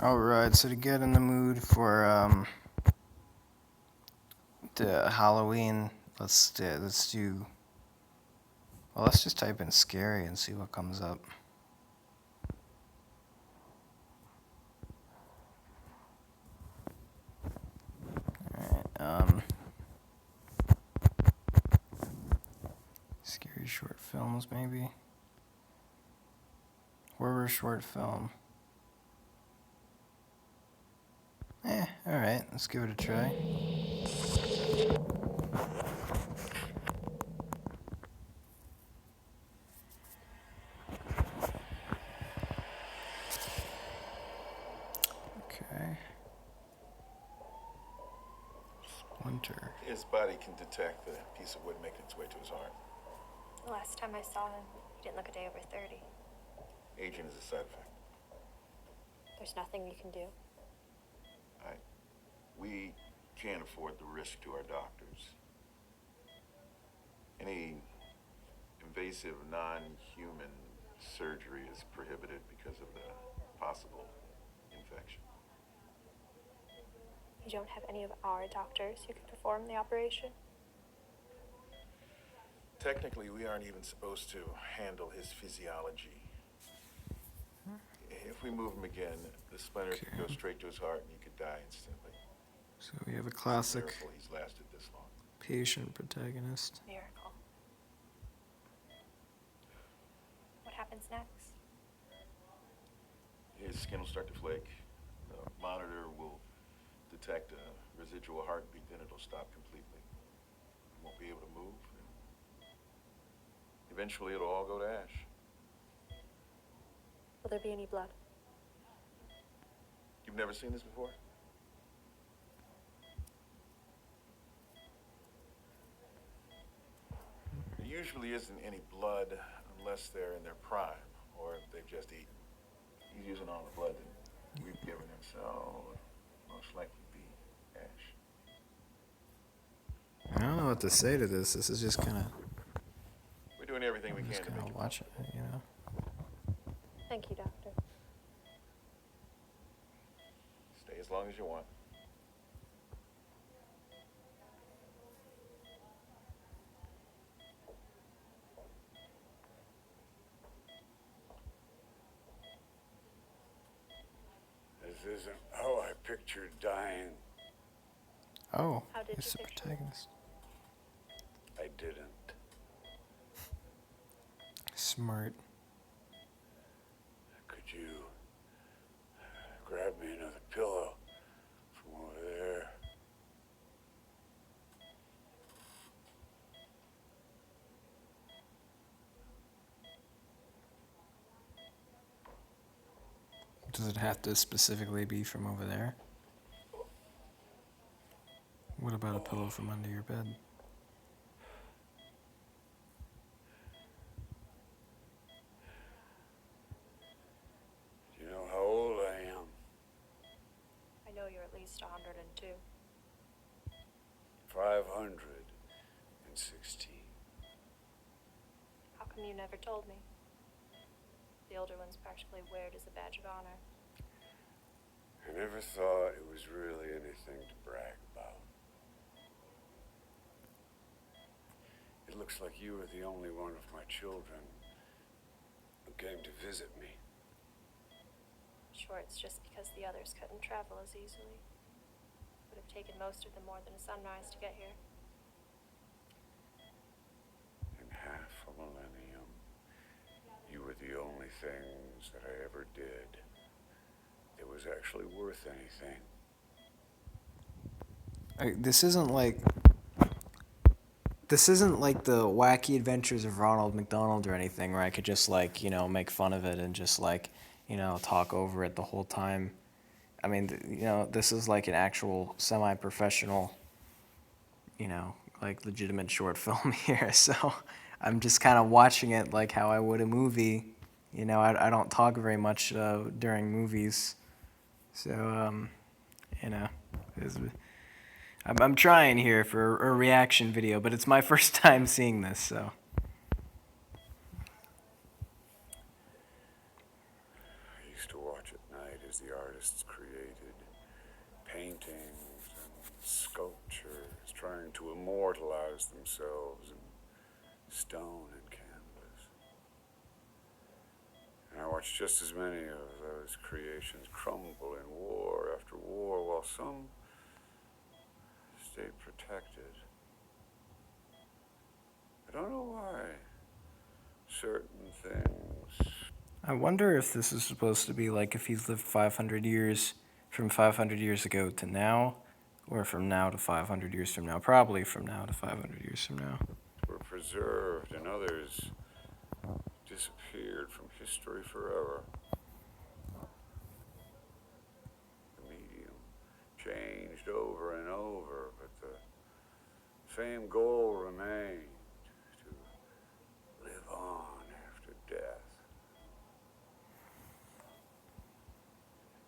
Alright, so to get in the mood for the Halloween, let's do. Well, let's just type in scary and see what comes up. Alright, scary short films, maybe. Horror short film. Alright, let's give it a try. Okay. Splinter. His body can detect the piece of wood making its way to his heart. The last time I saw him, he didn't look a day over 30. Aging is a side effect. There's nothing you can do. We can't afford the risk to our doctors. Any invasive, non-human surgery is prohibited because of the possible infection. You don't have any of our doctors who can perform the operation? Technically, we aren't even supposed to handle his physiology. If we move him again, the splinter could go straight to his heart and he could die instantly. So we have a classic Miracle he's lasted this long. patient protagonist. Miracle. What happens next? His skin will start to flake. The monitor will detect a residual heartbeat, then it'll stop completely. He won't be able to move. Eventually, it'll all go to ash. Will there be any blood? You've never seen this before? There usually isn't any blood unless they're in their prime or if they've just eaten. He's using all the blood that we've given him, so it'll most likely be ash. I don't know what to say to this. This is just kind of. We're doing everything we I'm can just to kind make of it. watching it, you know. Thank you, Doctor. Stay as long as you want. This isn't how I pictured dying. Oh, How did he's you the picture it? protagonist. I didn't. Smart. Could you grab me another pillow from over there? Does it have to specifically be from over there? What about a pillow from under your bed? Do you know how old I am? I know you're at least 102. 516. How come you never told me? The older ones practically wear it as a badge of honor. I never thought it was really anything to brag about. It looks like you were the only one of my children who came to visit me. Sure, it's just because the others couldn't travel as easily. Would have taken most of them more than a sunrise to get here. In half a millennium, you were the only things that I ever did that was actually worth anything. This isn't like the Wacky Adventures of Ronald McDonald or anything where I could just like, you know, make fun of it and just like, you know, talk over it the whole time. I mean, you know, this is like an actual semi-professional, you know, like legitimate short film here. So I'm just kind of watching it like how I would a movie. You know, I don't talk very much during movies. So, you know, I'm trying here for a reaction video, but it's my first time seeing this, so. I used to walk watch at night as the artists created paintings and sculptures, trying to immortalize themselves in stone and canvas. And I watched just as many of those creations crumble in war after war, while some stayed protected. I don't know why certain things. I wonder if this is supposed to be like if he's lived 500 years, from 500 years ago to now, or from now to 500 years from now. Probably from now to 500 years from now. Were preserved and others disappeared from history forever. The medium changed over and over, but the same goal remained: to live on after death.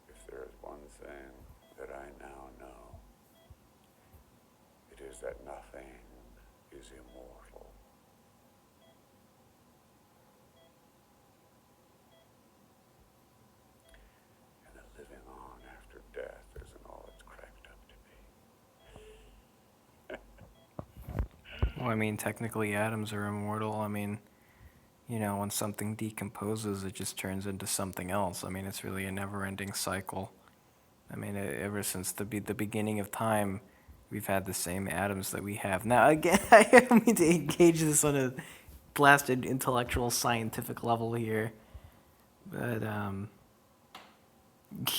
If there is one thing that I now know, it is that nothing is immortal. And that living on after death isn't all it's cracked up to be. Well, I mean, technically atoms are immortal. I mean, you know, when something decomposes, it just turns into something else. I mean, it's really a never-ending cycle. I mean, ever since the beginning of time, we've had the same atoms that we have now. Again, I don't mean to engage this on a blasted intellectual scientific level here, but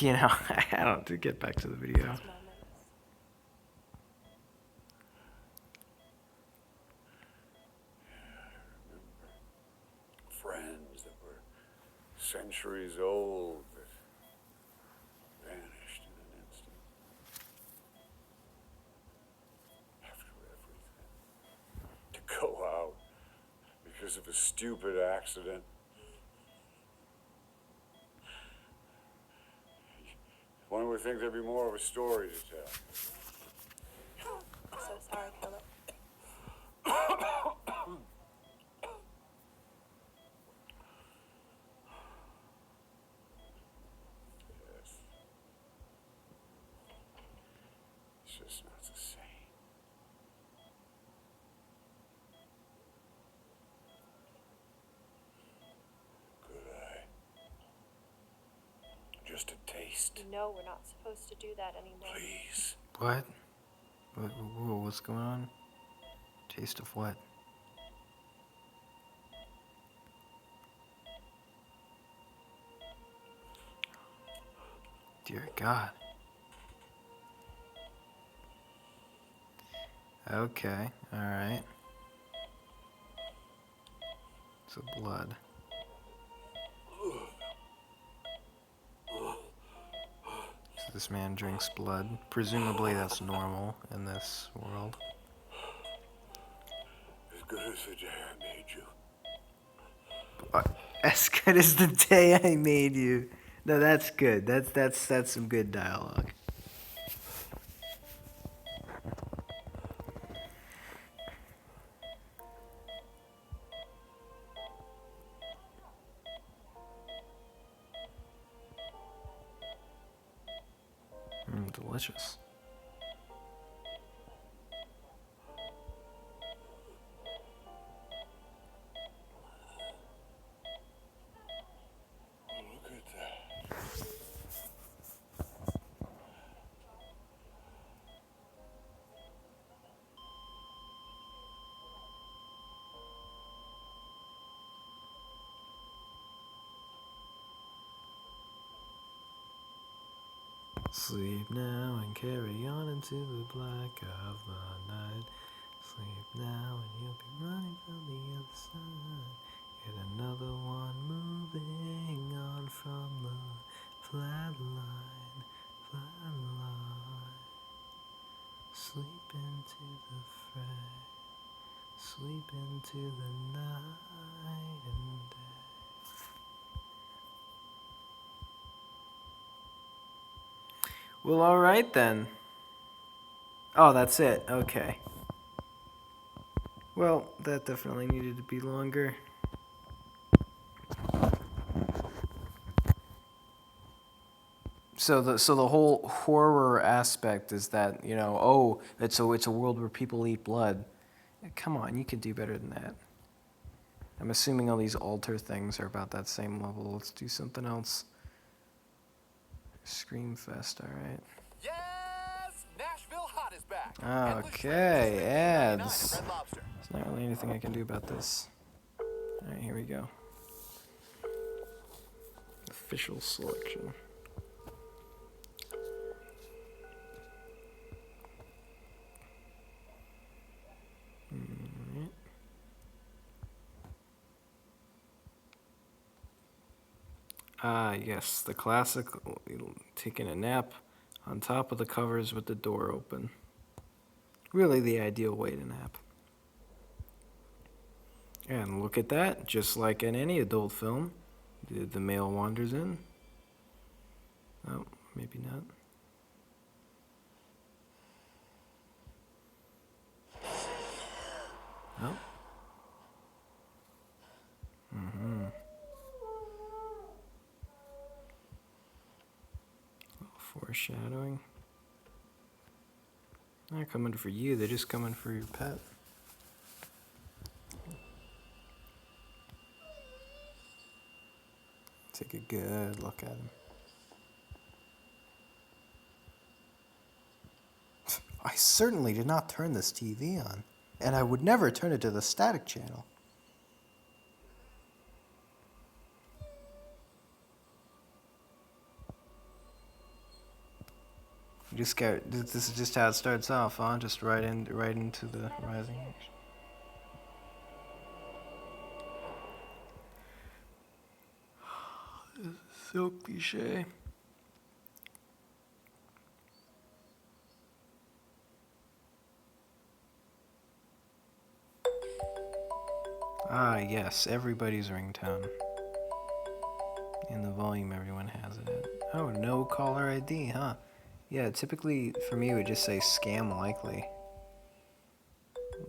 you know, I don't. To get back to the video. Moments. Friends that were centuries old that vanished in an instant. After everything. To go out because of a stupid accident. One would think there'd be more of a story to tell. I'm so sorry, Philip. Yes. It's just not the same. Could I? Just a taste, You know we're not supposed to do that anymore. please. What? Whoa, what's going on? Taste of what? Dear God. Okay, alright. So blood. So this man drinks blood. Presumably that's normal in this world. As good as the day I made you. As good as the day I made you. No, that's good. That's some good dialogue. Delicious. Look at that. Sleep now and carry on into the black of the night. Sleep now and you'll be running from the other side. Yet another one moving on from the flat line, flat line. Sleep into the fray, sleep into the night and day. Well, alright then. Oh, that's it. Okay. Well, that definitely needed to be longer. So the whole horror aspect is that, you know, oh, it's a world where people eat blood. Come on, you could do better than that. I'm assuming all these altar things are about that same level. Let's do something else. Screamfest, all right. Yes! Nashville Hot is back. Okay, ads. There's not really anything I can do about this. All right, here we go. Official selection. Alright. Ah, yes, the classic taking a nap on top of the covers with the door open. Really the ideal way to nap. And look at that, just like in any adult film, the male wanders in. Oh, maybe not. Oh. Mm-hmm. Foreshadowing. They're not coming for you, they're just coming for your pet. Take a good look at him. I certainly did not turn this TV on, and I would never turn it to the static channel. You just get, this is just how it starts off, huh? Just right into the rising action. This is so cliche. Ah, yes, everybody's ringtone. And the volume everyone has it at. Oh, no caller ID, huh? Yeah, typically for me it would just say scam likely.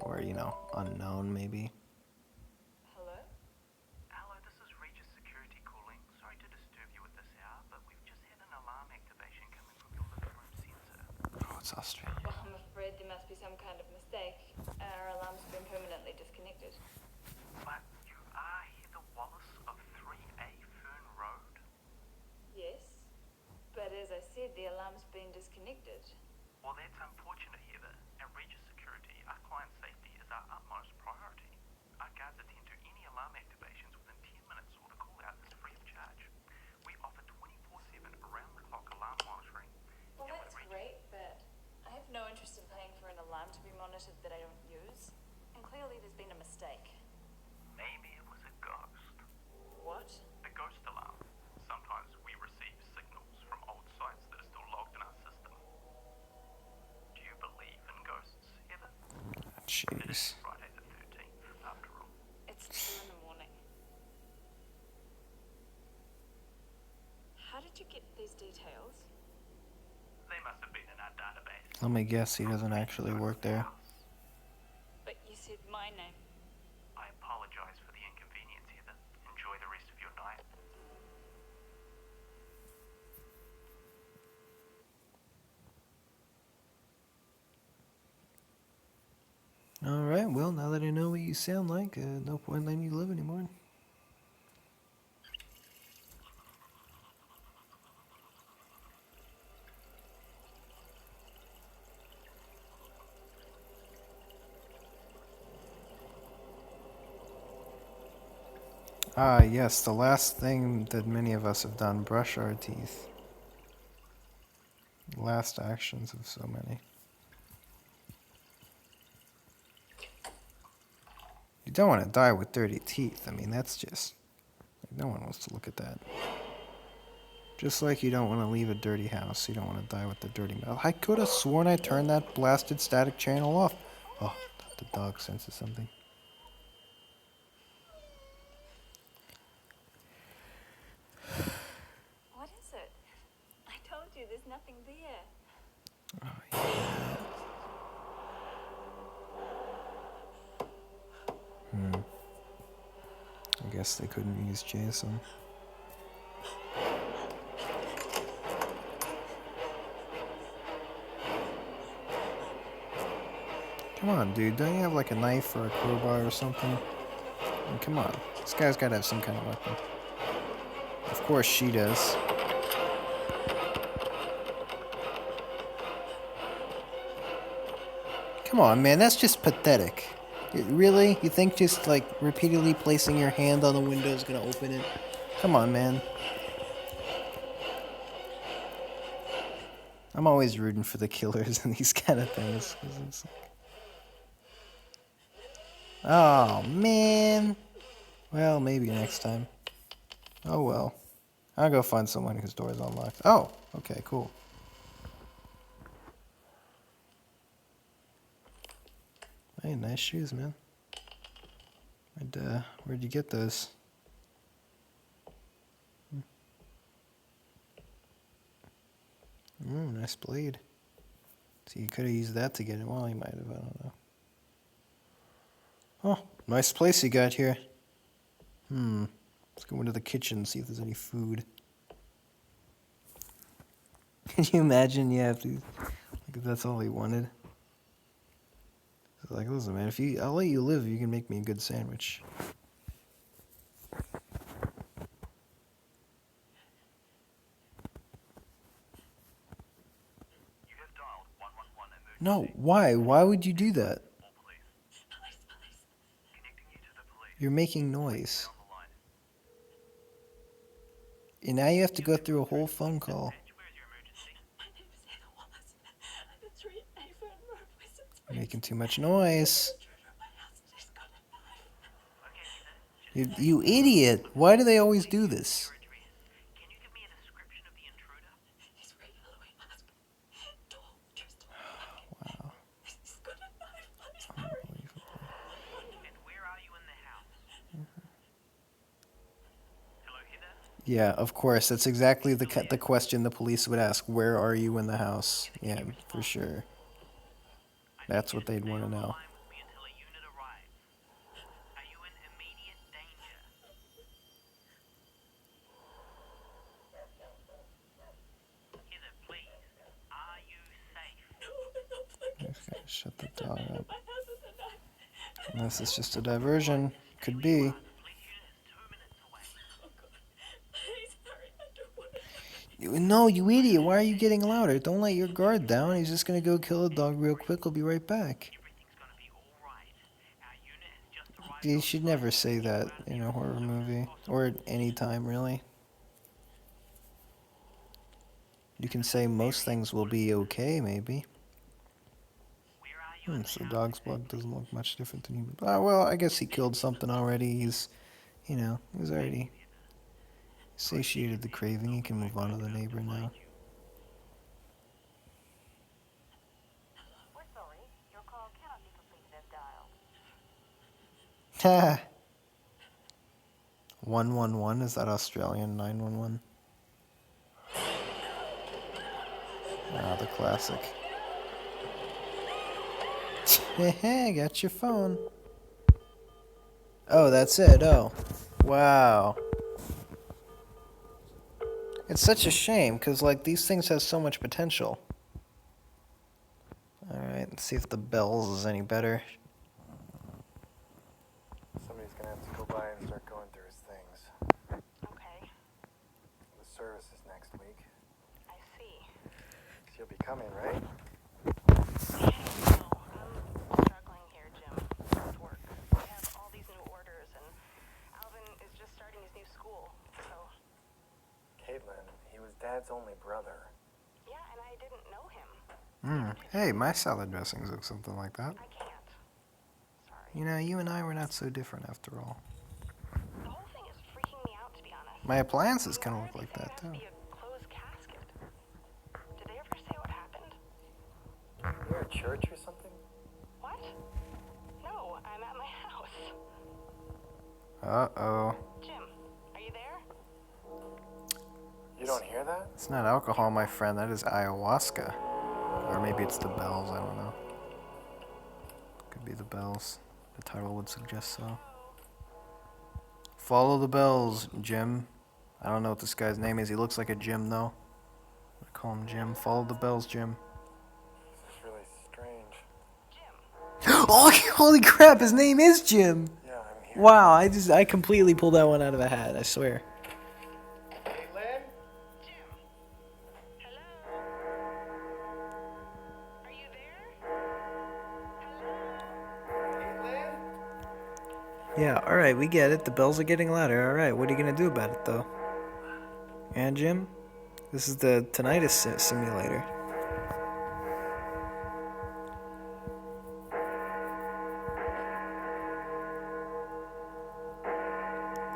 Or, you know, unknown maybe. Hello? Hello, this is Regis Security calling. Sorry to disturb you at this hour, but we've just had an alarm activation coming from your living room sensor. Oh, it's Australia. Well, I'm afraid there must be some kind of mistake. Our alarm's been permanently disconnected. But you are Heather Wallace of 3A Fern Road? Yes, but as I said, the alarm's been disconnected. Well, that's unfortunate, Heather. At Regis Security, our client safety is our utmost priority. Our guards attend to any alarm activations within 10 minutes, or the call-out is free of charge. We offer 24/7 around-the-clock alarm monitoring. Well, And that's with Regis- great, but I have no interest in paying for an alarm to be monitored that I don't use. And clearly there's been a mistake. Maybe it was a ghost. What? A ghost alarm. Sometimes we receive signals from old sites that are still logged in our system. Do you believe in ghosts, Heather? It is Jeez. Friday the 13th, after all. It's 2 in the morning. How did you get these details? They must have been in our database. Let me guess, he doesn't actually work there. But you said my name. I apologize for the inconvenience, Heather. Enjoy the rest of your night. Alright, well, now that I know what you sound like, no point letting you live anymore. Ah, yes, the last thing that many of us have done, brush our teeth. Last actions of so many. You don't want to die with dirty teeth. I mean, that's just... no one wants to look at that. Just like you don't want to leave a dirty house. You don't want to die with the dirty mouth. I could have sworn I turned that blasted static channel off. Oh, the dog senses something. What is it? I told you there's nothing there. Oh, yeah. I guess they couldn't use Jason. Come on, dude. Don't you have like a knife or a crowbar or something? I mean, come on. This guy's gotta have some kind of weapon. Of course she does. Come on, man. That's just pathetic. Really? You think just like repeatedly placing your hand on the window is gonna open it? Come on, man. I'm always rooting for the killers in these kind of things. 'Cause it's like... Oh, man. Well, maybe next time. Oh, well. I'll go find someone whose door is unlocked. Oh, okay, cool. Hey, nice shoes, man. Where'd you get those? Nice blade. So you could have used that to get it. Well, you might have. I don't know. Oh, nice place you got here. Let's go into the kitchen and see if there's any food. Can you imagine? Yeah, if that's all he wanted. It's like, listen, man, I'll let you live if you can make me a good sandwich. You have dialed 111 emergency. No, why? Why would you do that? All police. Connecting you to the police. You're making noise. On the line. And now you have to go through a whole phone call. Where is your emergency? My name is Hannah Wallace. I'm the 3 Avon Road, Western You're making too much noise. You idiot! Why do they always do this? Your address. Can you give me a description of the intruder? He's wearing a Halloween mask. Tall, dressed in Wow. He's got a knife on his Unbelievable. And where are you in the house? Hello, Heather? Yeah, of course. That's exactly the question the police would ask. Where are you in the house? Yeah, for sure. That's what they'd want to know. Line with me until a unit arrives. Are you in immediate danger? Heather, please. Are you safe? Just gotta shut the dog up. Unless it's just a diversion. Could be. Police unit is 2 minutes away. Please hurry, I don't want to. No, you idiot. Why are you getting louder? Don't let your guard down. He's just gonna go kill a dog real quick. He'll be right back. Everything's gonna be alright. Our unit has just arrived. You should never say that in a horror movie. Or at any time, really. You can say most things will be okay, maybe. Where are you? So dog's blood doesn't look much different than human. Well, I guess he killed something already. He's already satiated the craving. He can move on to the neighbor now. We're sorry. Your call cannot be completed as dialed. Ha! 111, is that Australian 911? Ah, the classic. Hey, got your phone. Oh, that's it. Oh, wow. It's such a shame, because, like, these things have so much potential. Alright, let's see if the bells is any better. Somebody's gonna have to go by and start going through his things. Okay, The service is next week. I see. So you'll be coming, right? No, I'm struggling here, Jim, with work. We have all these new orders, and Alvin is just starting his new school, so... Caitlin, he was Dad's only brother. Yeah, and I didn't know him. Hey, my salad dressings look something like that. I can't. Sorry. You know, you and I were not so different after all. The whole thing is freaking me out, to be honest. My appliances kind of Why look are like they that, saying too. it has to be a closed casket? Did they ever say what happened? You're at church or something? What? No, I'm at my house. Uh-oh. Jim, are you there? You don't hear that? It's not alcohol, my friend. That is ayahuasca. Or maybe it's the bells. I don't know. Could be the bells. The title would suggest so. Follow the bells, Jim. I don't know what this guy's name is. He looks like a Jim, though. I call him Jim. Follow the bells, Jim. This is really strange. Jim, Oh, holy crap! His name is Jim. Yeah, I'm here. Wow, I completely pulled that one out of a hat. I swear. Caitlin? Jim. Hello? Are you there? Hello? Caitlin? Yeah. All right, we get it. The bells are getting louder. All right, what are you gonna do about it, though? And Jim, this is the tinnitus simulator.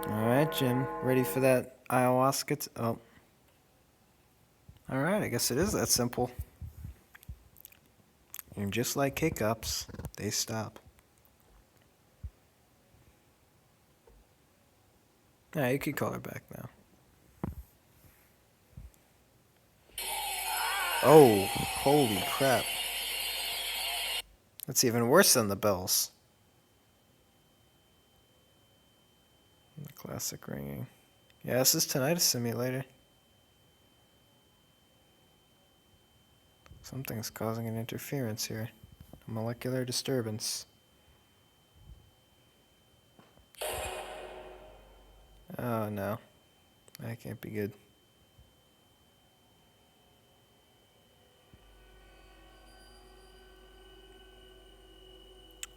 All right, Jim, ready for that ayahuasca? Oh. All right, I guess it is that simple. And just like hiccups, they stop. Yeah, you can call her back now. Oh, holy crap. That's even worse than the bells. The classic ringing. Yeah, this is tinnitus simulator. Something's causing an interference here. A molecular disturbance. Oh no. That can't be good.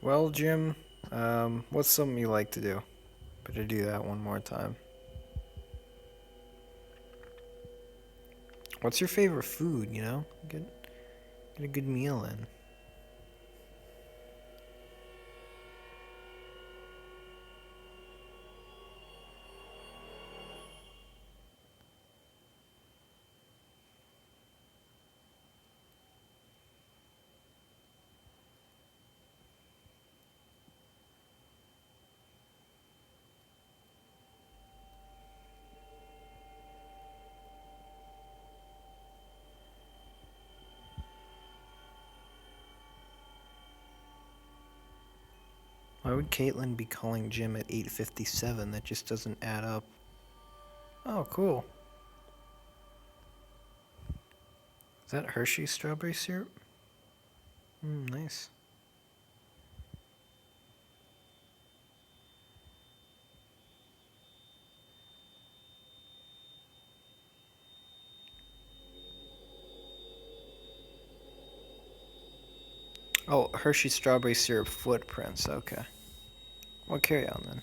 Well, Jim, what's something you like to do? Better do that one more time. What's your favorite food, you know? Get a good meal in. Why would Caitlin be calling Jim at 8:57? That just doesn't add up. Oh, cool. Is that Hershey's strawberry syrup? Nice. Oh, Hershey strawberry syrup footprints. Okay. Well, carry on then.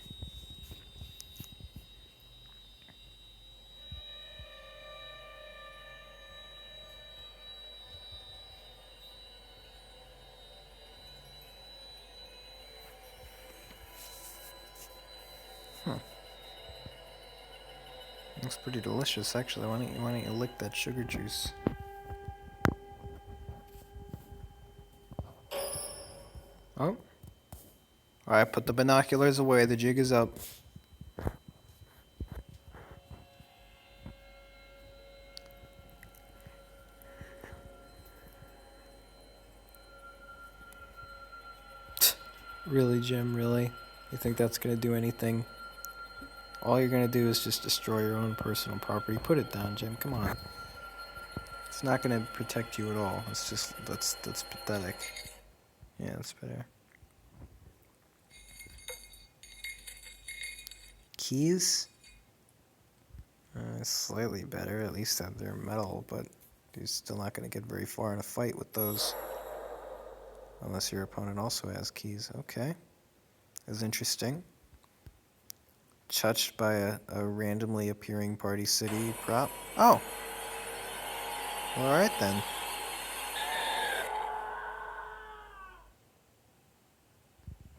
Looks pretty delicious, actually. Why don't you lick that sugar juice? Oh. Alright, put the binoculars away. The jig is up. Really, Jim? Really? You think that's gonna do anything? All you're gonna do is just destroy your own personal property. Put it down, Jim. Come on. It's not gonna protect you at all. It's just that's pathetic. Yeah, that's better. Keys? Slightly better. At least they're metal, but you're still not gonna get very far in a fight with those. Unless your opponent also has keys. Okay. That's interesting. Touched by a randomly appearing Party City prop. Oh! Alright then.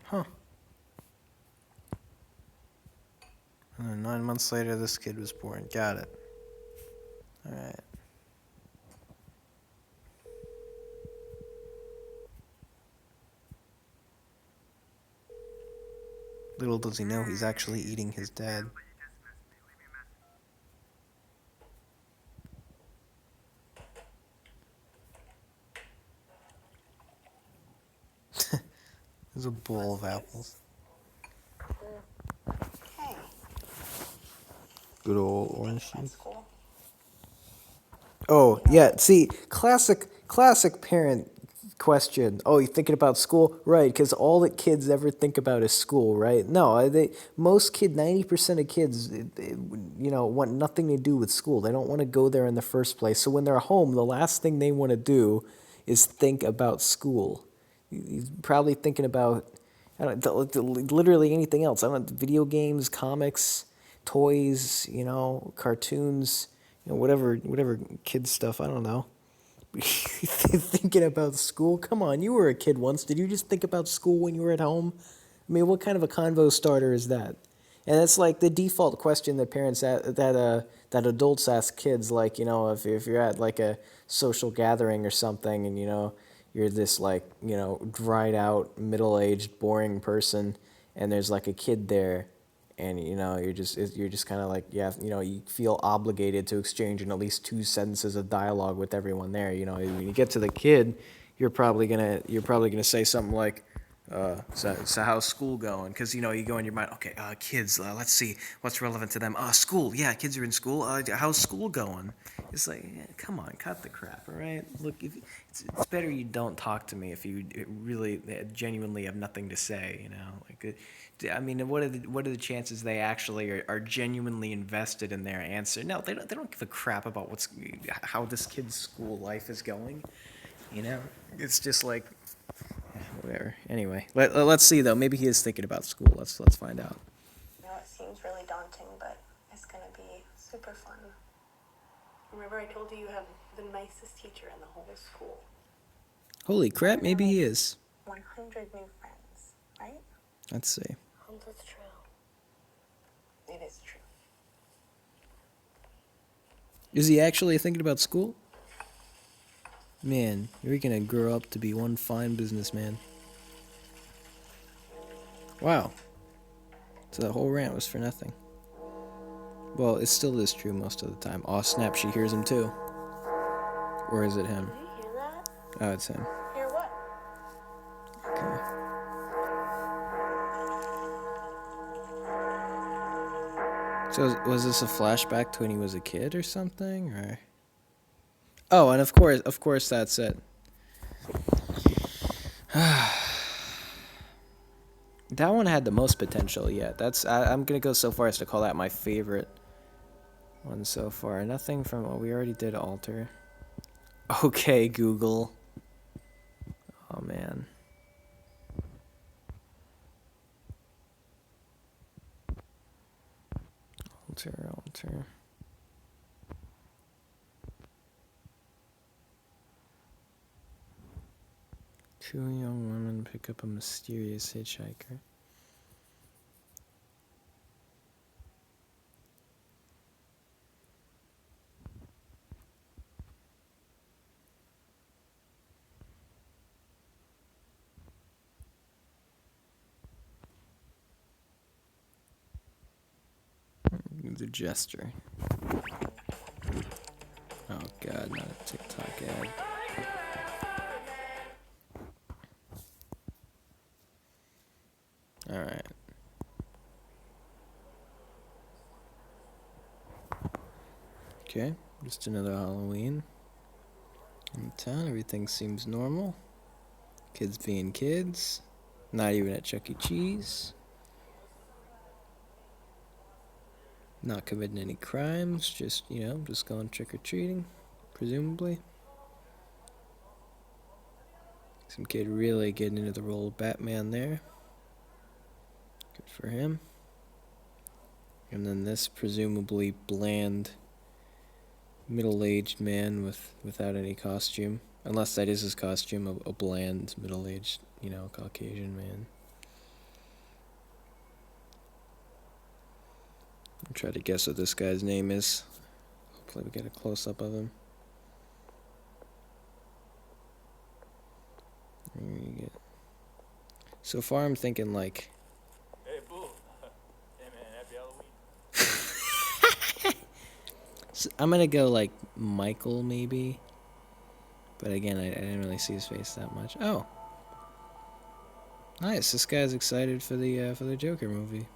Huh. And then 9 months later, this kid was born. Got it. Alright. Little does he know he's actually eating his dad. There's a bowl of apples. Hey. Good old orange juice. Oh, yeah, see, classic parent question. Oh, you thinking about school? Right, because all that kids ever think about is school, right? No, most 90% of kids, want nothing to do with school. They don't want to go there in the first place. So when they're home, the last thing they want to do is think about school. He's probably thinking about, I don't, literally anything else. I don't know, video games, comics, toys, cartoons, whatever kids stuff. I don't know. Thinking about school? Come on, you were a kid once. Did you just think about school when you were at home? I mean, what kind of a convo starter is that? And it's like the default question that that adults ask kids, like, if you're at like a social gathering or something, and you're this like dried out, middle-aged, boring person, and there's like a kid there, and you're just kind of like, you feel obligated to exchange in at least 2 sentences of dialogue with everyone there. When you get to the kid, you're probably gonna say something like, so how's school going? Because you go in your mind, okay, kids, let's see what's relevant to them. School, yeah, kids are in school. How's school going? It's like, come on, cut the crap, all right? Look, it's better you don't talk to me if you really genuinely have nothing to say. I mean, what are the chances they actually are genuinely invested in their answer? No, they don't give a crap about how this kid's school life is going. It's just like, whatever. Anyway, let's see though. Maybe he is thinking about school. Let's find out. It seems really daunting, but it's gonna be super fun. Remember I told you have the nicest teacher in the whole school. Holy crap! Maybe he is. 100 new friends, right? Let's see. That's true. It is true. Is he actually thinking about school? Man, you're gonna grow up to be one fine businessman. Wow. So that whole rant was for nothing. Well, it still is true most of the time. Aw, snap, she hears him too. Or is it him? Did you hear that? Oh, it's him. Hear what? Okay. So was this a flashback to when he was a kid or something, or? Oh, and of course that's it. That one had the most potential yet. I'm gonna go so far as to call that my favorite one so far. Nothing from what we already did. Alter. Okay, Google. Oh man. Alter. Two young women pick up a mysterious hitchhiker. The gesture. Oh god, not a TikTok ad. Alright. Okay, just another Halloween. In town, everything seems normal. Kids being kids. Not even at Chuck E. Cheese. Not committing any crimes, just going trick-or-treating, presumably. Some kid really getting into the role of Batman there. Good for him. And then this presumably bland, middle-aged man without any costume. Unless that is his costume, a bland, middle-aged, Caucasian man. I'll try to guess what this guy's name is. Hopefully we get a close-up of him. Here you get. So far I'm thinking like... Hey, boo. Hey, man, happy Halloween. So I'm gonna go like Michael maybe. But again, I didn't really see his face that much. Oh. Nice, this guy's excited for the Joker movie.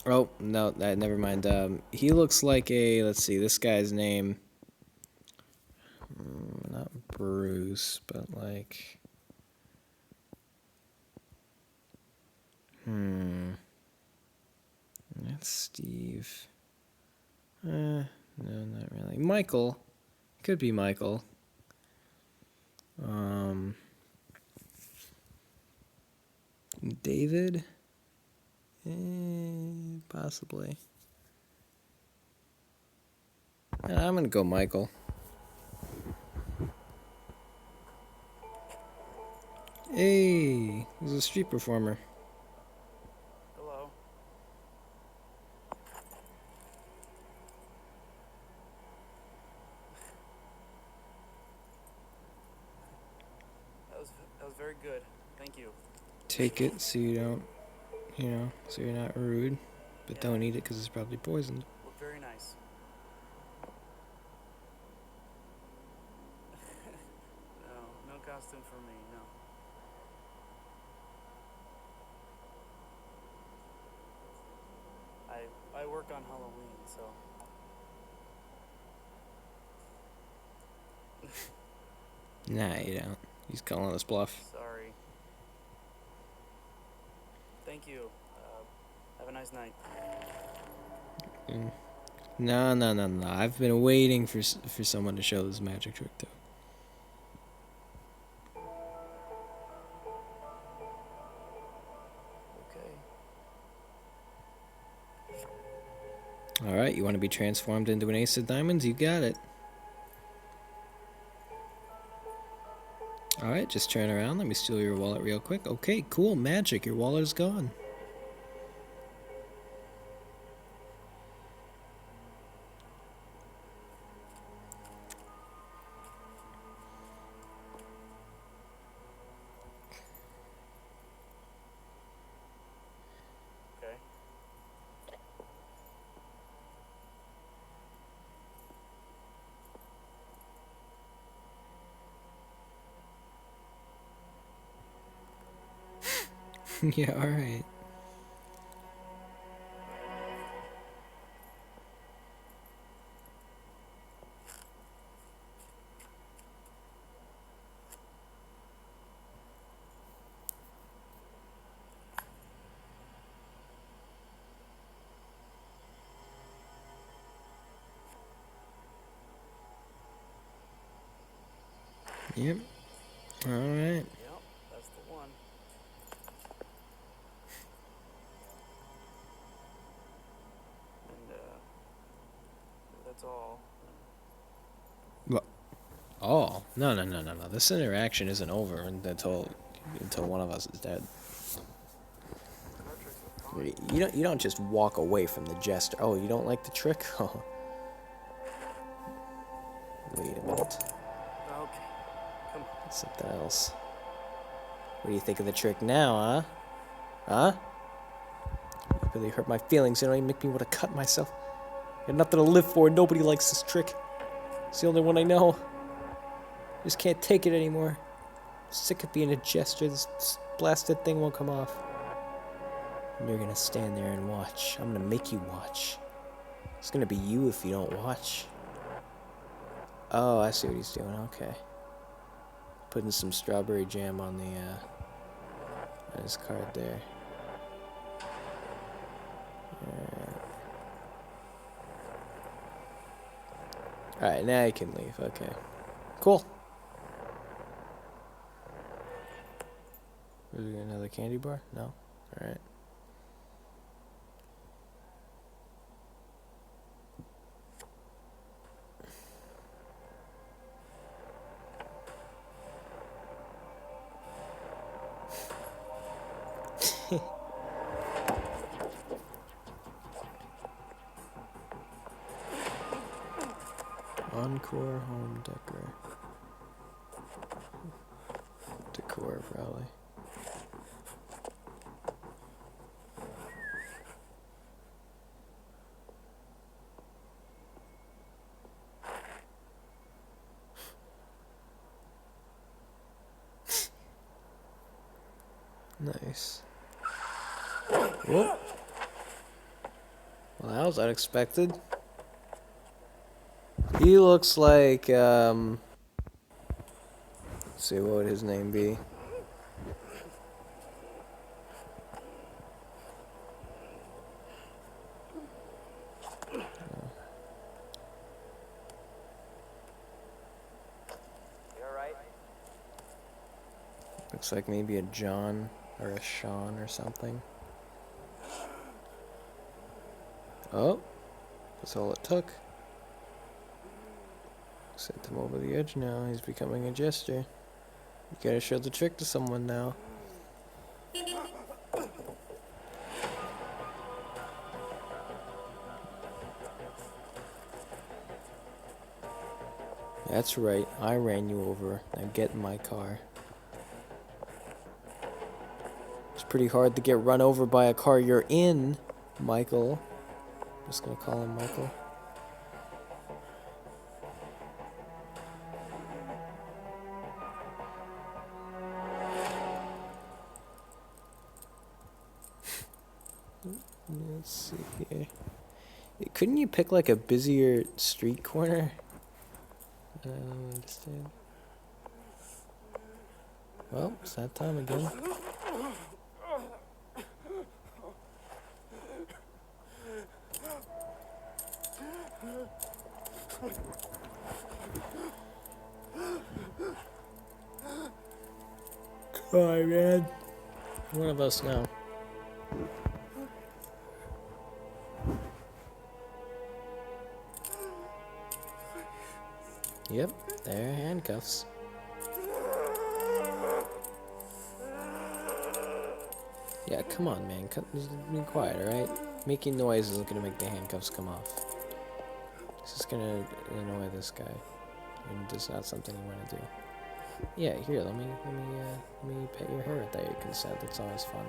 Oh, no, never mind. He looks like let's see, this guy's name. Not Bruce, but like, that's Steve. No, not really. Michael, could be Michael. David, possibly. I'm gonna go Michael. Hey, he's a street performer. Hello. That was very good. Thank you. Take it so you don't, so you're not rude, but Yeah. don't eat it because it's probably poisoned. Look very nice. No costume for me, no. I work on Halloween, so. Nah, you don't. He's calling us bluff. Sorry. Thank you. Have a nice night. No. I've been waiting for someone to show this magic trick to. Okay. All right, you want to be transformed into an ace of diamonds? You got it. All right, just turn around. Let me steal your wallet real quick. Okay, cool. Magic. Your wallet is gone. Okay. Yeah, all right. Yep. All right. Yep, that's the one. And, that's all. Oh, no. This interaction isn't over until one of us is dead. You don't just walk away from the jester. Oh, you don't like the trick? Oh. Wait a minute. Okay. Come on. Something else. What do you think of the trick now, huh? Huh? You really hurt my feelings. You don't even make me want to cut myself. I got nothing to live for. Nobody likes this trick. It's the only one I know. I just can't take it anymore. I'm sick of being a jester. This blasted thing won't come off. And you're gonna stand there and watch. I'm gonna make you watch. It's gonna be you if you don't watch. Oh, I see what he's doing. Okay. Putting some strawberry jam on on his card there. Alright, now you can leave. Okay. Cool. Was there another candy bar? No? Alright. Encore home decor probably. Nice. Whoop. Well, that was unexpected. He looks like, Let's see, what would his name be? You alright? Looks like maybe a John or a Sean or something. Oh, that's all it took. Sent him over the edge now. He's becoming a jester. You gotta show the trick to someone now. That's right, I ran you over. Now get in my car. It's pretty hard to get run over by a car you're in, Michael. I'm just gonna call him Michael. Let's see here. Couldn't you pick like a busier street corner? I don't understand. Well, it's that time again. Come on, man. One of us now. Yep, they're handcuffs. Yeah, come on, man. Just be quiet, alright? Making noise isn't gonna make the handcuffs come off. It's just gonna annoy this guy. And it's not something you wanna do. Yeah, here, let me pet your hair without your consent. That's always fun.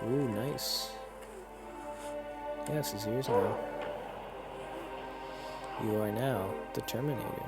Ooh, nice. Yes, he's yours now. You are now the Terminator.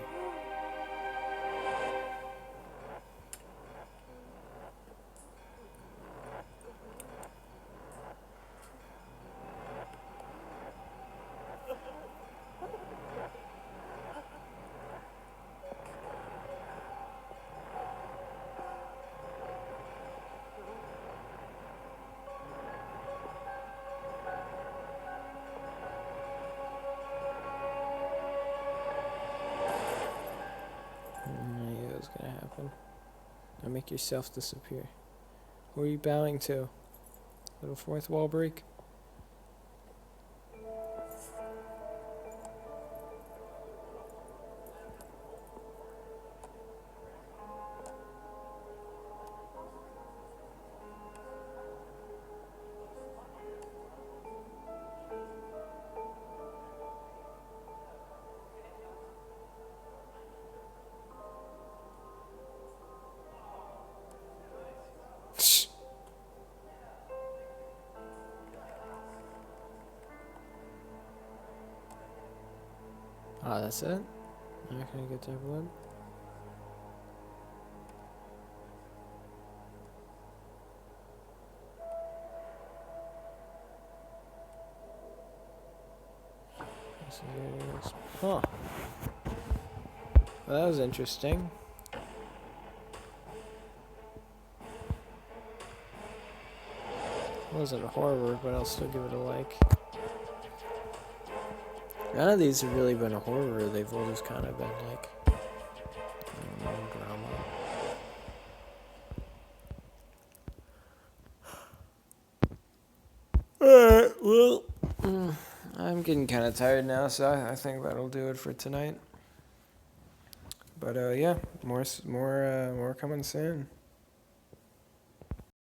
Gonna happen. Now make yourself disappear. Who are you bowing to? Little fourth wall break? Ah, that's it? I'm not gonna get their blood. Huh. Well, that was interesting. It wasn't a horror, but I'll still give it a like. None of these have really been a horror. They've all just kind of been like, I don't know, drama. Alright, well, I'm getting kind of tired now, so I think that'll do it for tonight. But yeah, more coming soon.